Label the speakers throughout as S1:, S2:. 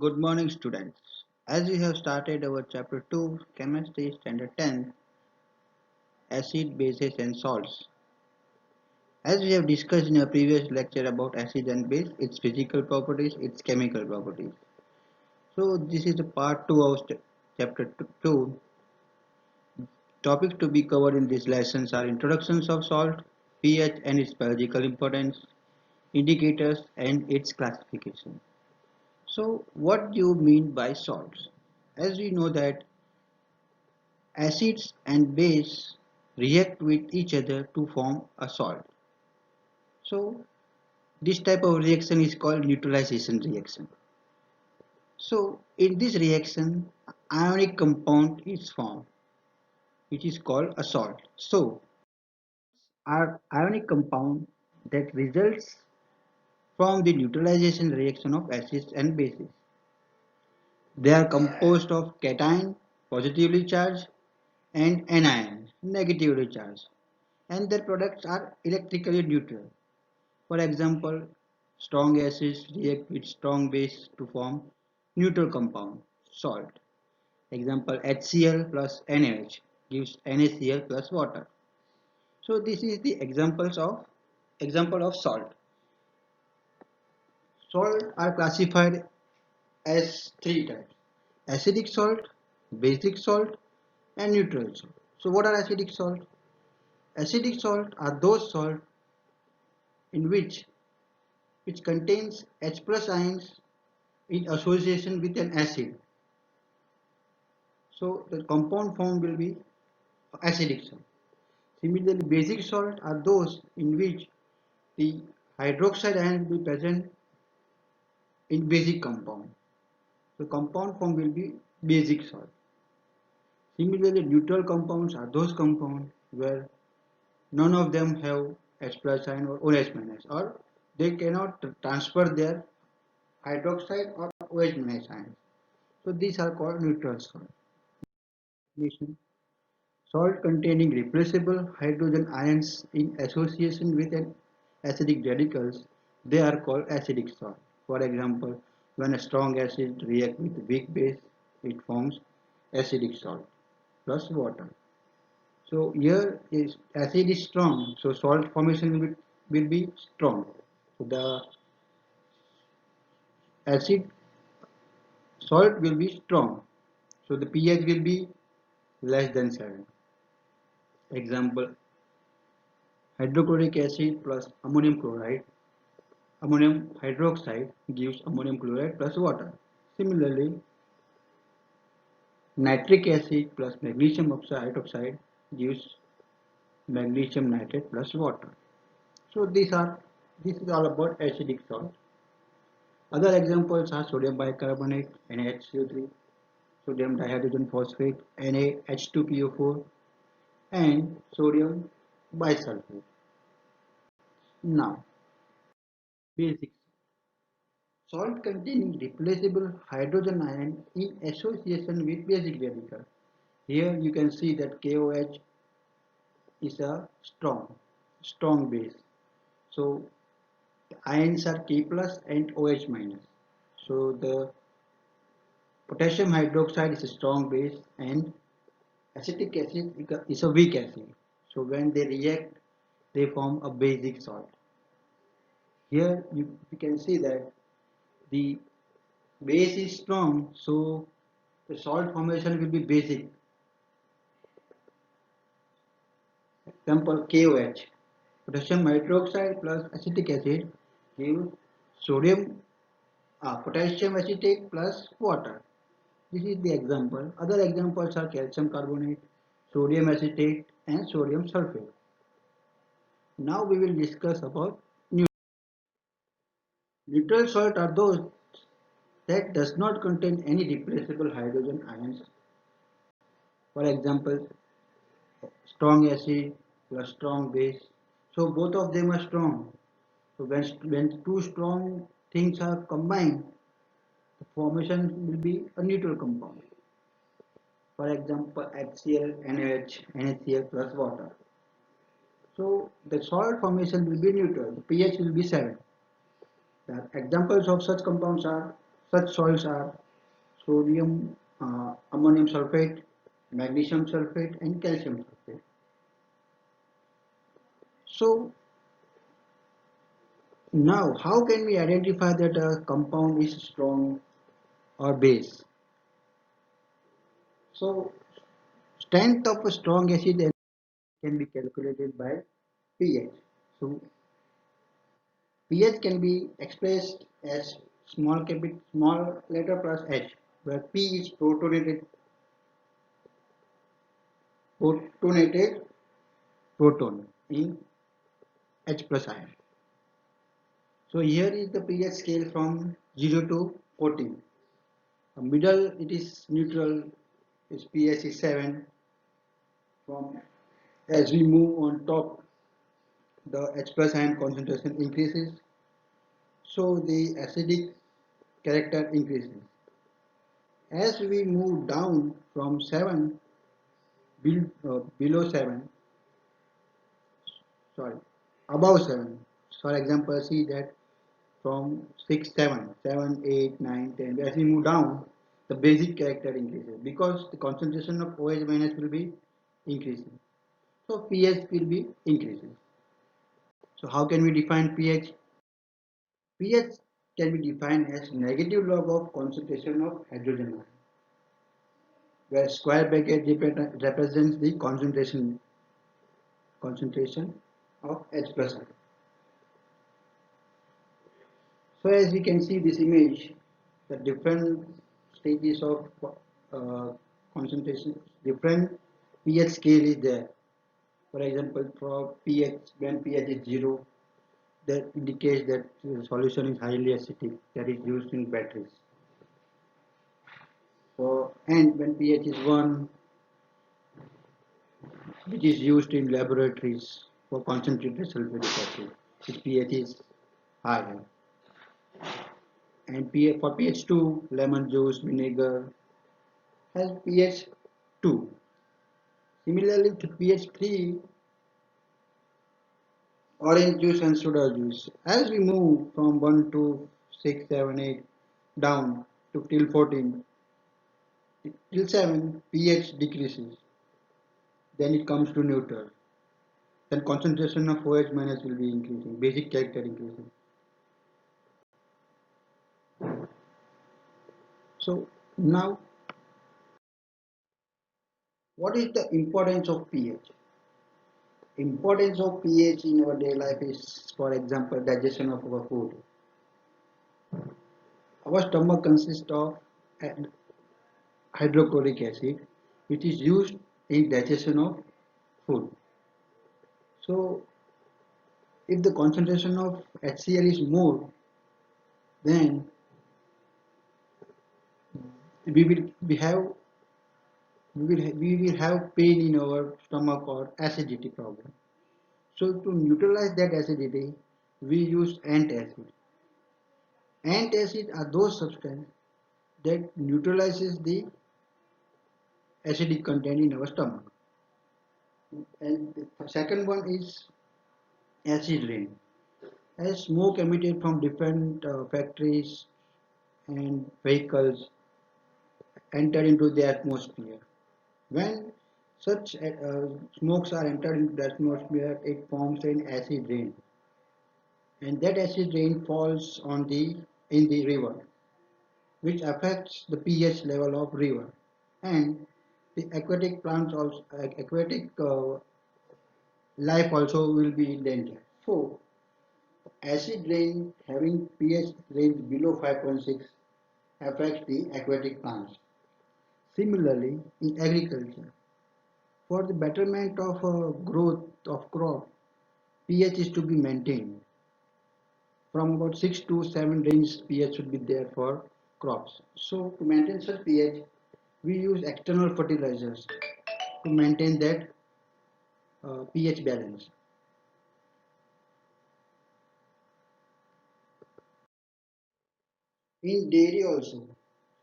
S1: Good morning, students. As we have started our chapter 2, Chemistry Standard 10, Acid, Bases and Salts. As we have discussed in a previous lecture about acid and base, its physical properties, its chemical properties. So this is the part 2 of chapter 2. Topics to be covered in these lessons are introductions of salt, pH and its biological importance, indicators and its classification. So what do you mean by salts? As we know that acids and base react with each other to form a salt. So this type of reaction is called neutralization reaction. So in this reaction, ionic compound is formed, which is called a salt. So our ionic compound that results from the neutralization reaction of acids and bases. They are composed of cation, positively charged, and anion, negatively charged, and their products are electrically neutral. For example, strong acids react with strong base to form neutral compound, salt. Example, HCl plus NaH gives NaCl plus water. So this is the example of salt. Salt are classified as three types: acidic salt, basic salt, and neutral salt. So what are acidic salt? Acidic salt are those salt in which contains H plus ions in association with an acid. So the compound form will be acidic salt. Similarly, basic salt are those in which the hydroxide ion will be present in basic compound. So compound form will be basic salt. Similarly, neutral compounds are those compounds where none of them have H plus ion or OH minus, or they cannot transfer their hydroxide or OH minus ions. So these are called neutral salt. Salt containing replaceable hydrogen ions in association with an acidic radicals, they are called acidic salt. For example, when a strong acid reacts with weak base, it forms acidic salt plus water. So here is acid is strong, so salt formation will be strong. So the acid salt will be strong. So the pH will be less than 7. Example, hydrochloric acid plus ammonium chloride. Ammonium hydroxide gives ammonium chloride plus water. Similarly, nitric acid plus magnesium hydroxide gives magnesium nitrate plus water. So this is all about acidic salt. Other examples are sodium bicarbonate NaHCO3, sodium dihydrogen phosphate NaH2PO4, and sodium bisulfate. Now, basics. Salt containing replaceable hydrogen ion in association with basic radical. Here you can see that KOH is a strong base. So the ions are K plus and OH minus. So the potassium hydroxide is a strong base and acetic acid is a weak acid. So when they react, they form a basic salt. Here you can see that the base is strong, so the salt formation will be basic. Example KOH. Potassium hydroxide plus acetic acid gives sodium potassium acetate plus water. This is the example. Other examples are calcium carbonate, sodium acetate and sodium sulfate. Now we will discuss about neutral salt are those that does not contain any replaceable hydrogen ions. For example, strong acid plus strong base. So both of them are strong. So when two strong things are combined, the formation will be a neutral compound. For example, HCl, NaH, NaCl plus water. So the salt formation will be neutral. The pH will be 7. The examples of such compounds are Such salts are sodium, ammonium sulfate, magnesium sulfate, and calcium sulfate. So now, how can we identify that a compound is strong or base? So, strength of a strong acid can be calculated by pH. So, pH can be expressed as small letter plus H, where P is protonated proton in H plus ion. So here is the pH scale from 0 to 14. Middle it is neutral, its pH is 7. From as we move on top, the H plus ion concentration increases, so the acidic character increases. As we move down from 7 below 7, sorry, above 7. For example, see that from 6, 7, 7, 8, 9, 10. As we move down, the basic character increases because the concentration of OH minus will be increasing. So pH will be increasing. So how can we define pH? pH can be defined as negative log of concentration of hydrogen ion, where square bracket represents the concentration of H plus ion. So as we can see this image, the different stages of uh, concentration, different pH scale is there. For example, for pH, when pH is 0, that indicates that the solution is highly acidic, that is used in batteries. And when pH is 1, which is used in laboratories for concentrated sulfuric acid, its pH is higher. And for pH 2, lemon juice, vinegar has pH 2. Similarly to pH 3, orange juice and soda juice. As we move from 1 to 6, 7, 8 down to till 14, till 7, pH decreases. Then it comes to neutral. Then concentration of OH minus will be increasing, basic character increasing. So now, what is the importance of pH? Importance of pH in our daily life is, for example, digestion of our food. Our stomach consists of hydrochloric acid, which is used in digestion of food. So, if the concentration of HCl is more, then we have we will have pain in our stomach or acidity problem. So to neutralize that acidity, we use antacid. Antacid are those substances that neutralizes the acidic content in our stomach. And the second one is acid rain. As smoke emitted from different factories and vehicles enter into the atmosphere. When such smokes are entered into the atmosphere, it forms an acid rain, and that acid rain falls on the in the river, which affects the pH level of river, and the aquatic plants also aquatic life also will be in danger. So acid rain having pH range below 5.6 affects the aquatic plants. Similarly, in agriculture, for the betterment of growth of crop, pH is to be maintained. From about 6 to 7 range pH should be there for crops. So to maintain such pH, we use external fertilizers to maintain that pH balance. In dairy also,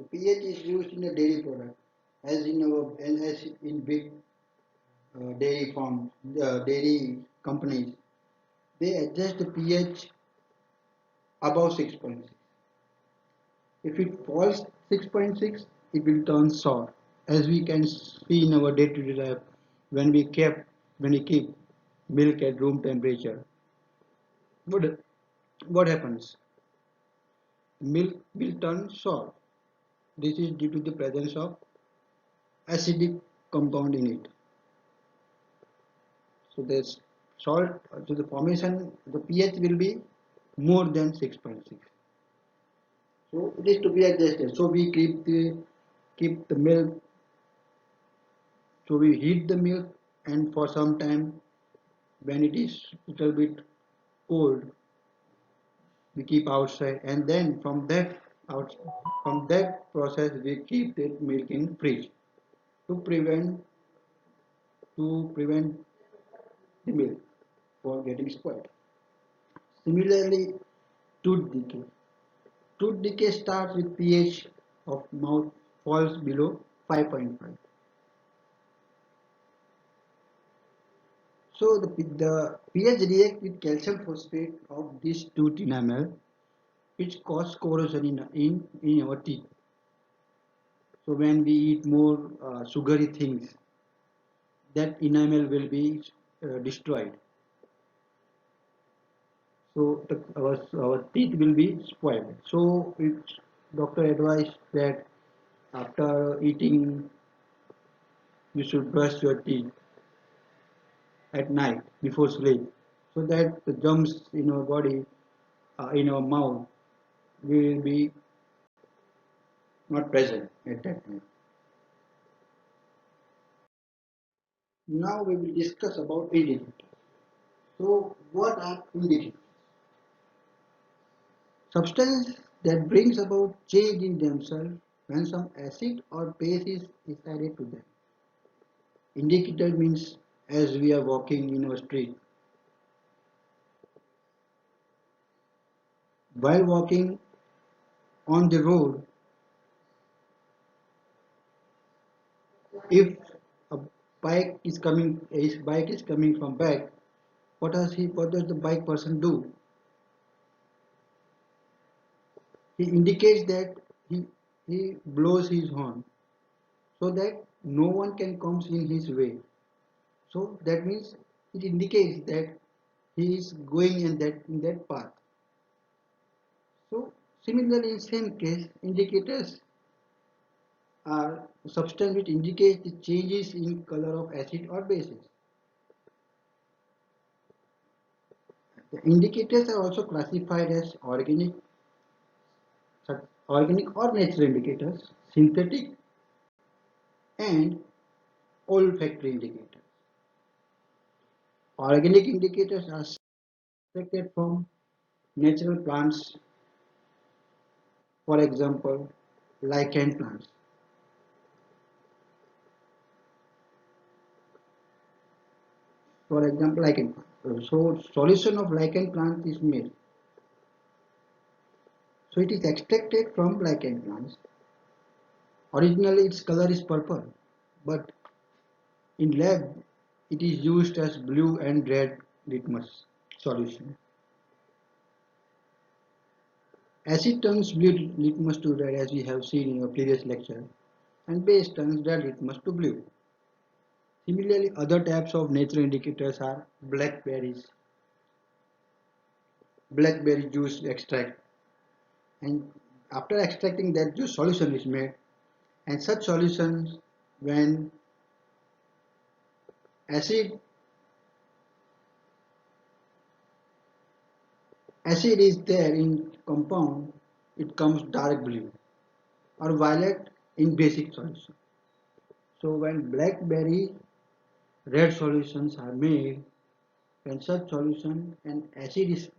S1: so pH is used in a dairy product, as in our as in big dairy farms, dairy companies. They adjust the pH above 6.6. If it falls 6.6, it will turn sour, as we can see in our day-to-day life when we keep milk at room temperature. What what happens? Milk will turn sour. This is due to the presence of acidic compound in it. So there's salt, so the formation, the pH will be more than 6.6. So it is to be adjusted. So we keep the milk. So we heat the milk, and for some time when it is little bit cold, we keep outside, and then out from that process we keep the milk in fridge to prevent the milk for getting spoiled. Similarly, tooth decay. Tooth decay starts with pH of mouth falls below 5.5. So the pH reacts with calcium phosphate of this tooth enamel, which cause corrosion in our teeth. So when we eat more sugary things, that enamel will be destroyed. So our teeth will be spoiled. So doctor advised that after eating you should brush your teeth at night before sleep, so that the germs in our body, in our mouth, will be not present at that time. Now we will discuss about indicators. So what are indicators? Substance that brings about change in themselves when some acid or base is added to them. Indicator means as we are walking in our street. While walking on the road, if a his bike is coming from back, what does the bike person do? He indicates that he blows his horn so that no one can come in his way. So that means it indicates that he is going in that path. So similarly, in same case, indicators are substance which indicates the changes in color of acid or bases. The indicators are also classified as organic or natural indicators, synthetic and olfactory indicators. Organic indicators are selected from natural plants, for example, lichen plants. For example, lichen plant. So solution of lichen plant is made. So it is extracted from lichen plants. Originally its color is purple, but in lab it is used as blue and red litmus solution. Acid turns blue litmus to red, as we have seen in our previous lecture, and base turns red litmus to blue. Similarly, other types of natural indicators are blackberries, blackberry juice extract, and after extracting that juice solution is made, and such solutions, when acid acid is there in compound, it comes dark blue or violet in basic solution. So when blackberry red solutions are made, when such solution and acid is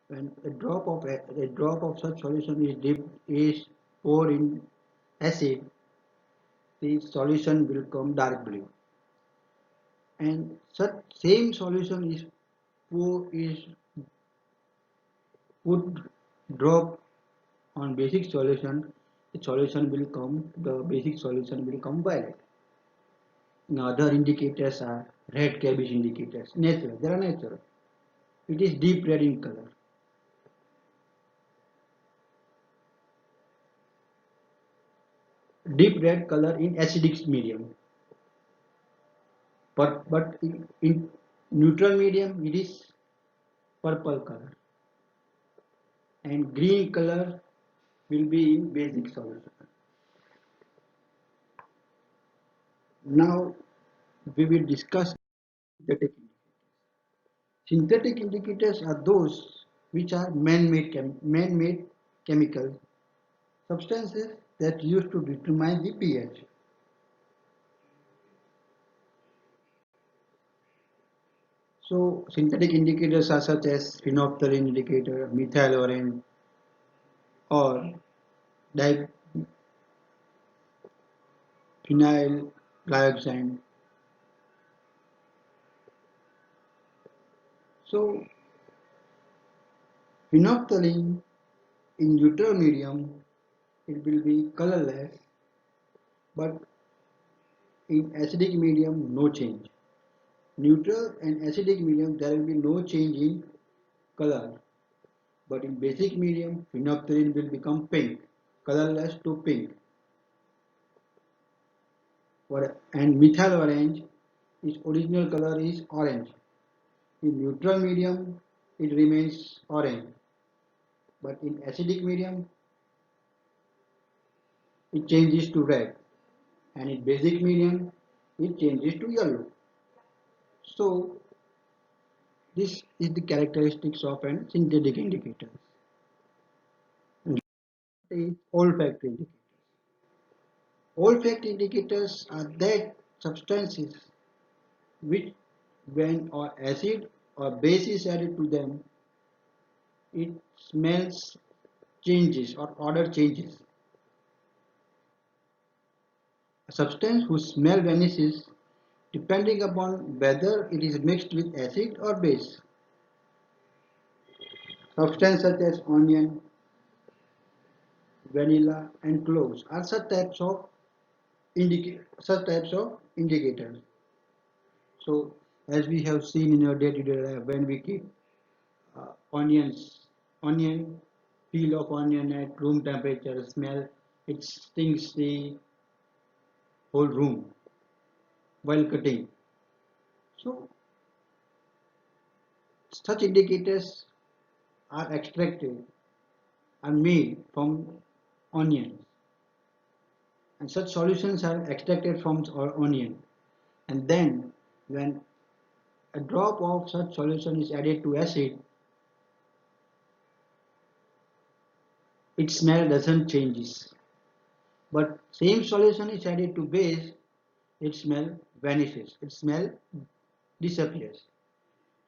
S1: when a drop of such solution is poured in acid, the solution will come dark blue. And such same solution is put drop on basic solution, the basic solution will come violet. Now other indicators are red cabbage indicators. Natural, they are natural. It is deep red in color. deep red color in acidic medium, but in neutral medium it is purple color, and green color will be in basic solution. Now we will discuss synthetic indicators. Synthetic indicators are those which are man-made chemical substances that used to determine the pH. So synthetic indicators are such as phenolphthalein indicator, methyl orange, or diphenyl glyoxine. So phenolphthalein in neutral medium it will be colorless, but in acidic medium no change. Neutral and acidic medium there will be no change in color, but in basic medium phenolphthalein will become pink, colorless to pink. And methyl orange, its original color is orange. In neutral medium it remains orange, but in acidic medium it changes to red, and in basic medium it changes to yellow. So this is the characteristics of an synthetic indicator. Is olfactory indicators. Olfactory indicators are that substances which, when or acid or base is added to them, it smells changes or odor changes. A substance whose smell vanishes depending upon whether it is mixed with acid or base. Substances such as onion, vanilla, and cloves are such types of indicators. So, as we have seen in our day-to-day life, when we keep onion peel of onion at room temperature, smell it stings the whole room while cutting. So, such indicators are extracted and made from onions, and such solutions are extracted from onion, and then when a drop of such solution is added to acid, its smell doesn't changes, but same solution is added to base, its smell vanishes, its smell disappears.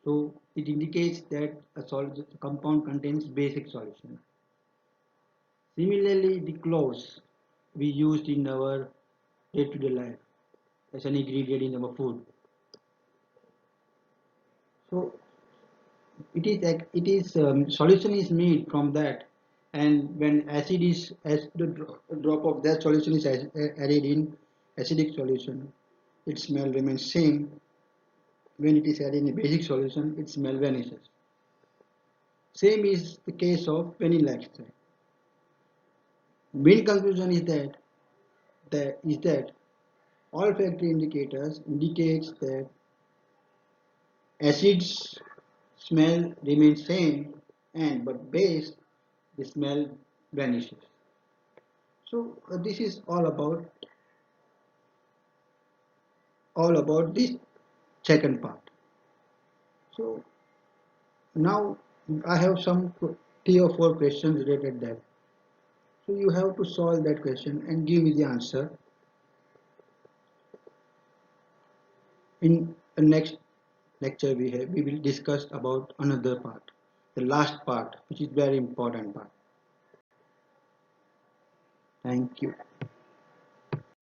S1: So it indicates that a compound contains basic solution. Similarly, the cloves we used in our day-to-day life as an ingredient in our food. So solution is made from that, and when acid is as the drop of that solution is added in acidic solution, its smell remains same. When it is added in a basic solution, its smell vanishes. Same is the case of vanilla extract. Main conclusion is that olfactory indicators indicates that acids smell remains same, and but base the smell vanishes. So this is all about this second part. So now I have some 3 or 4 questions related that. So you have to solve that question and give me the answer. In the next lecture we will discuss about another part, the last part, which is very important part. Thank you.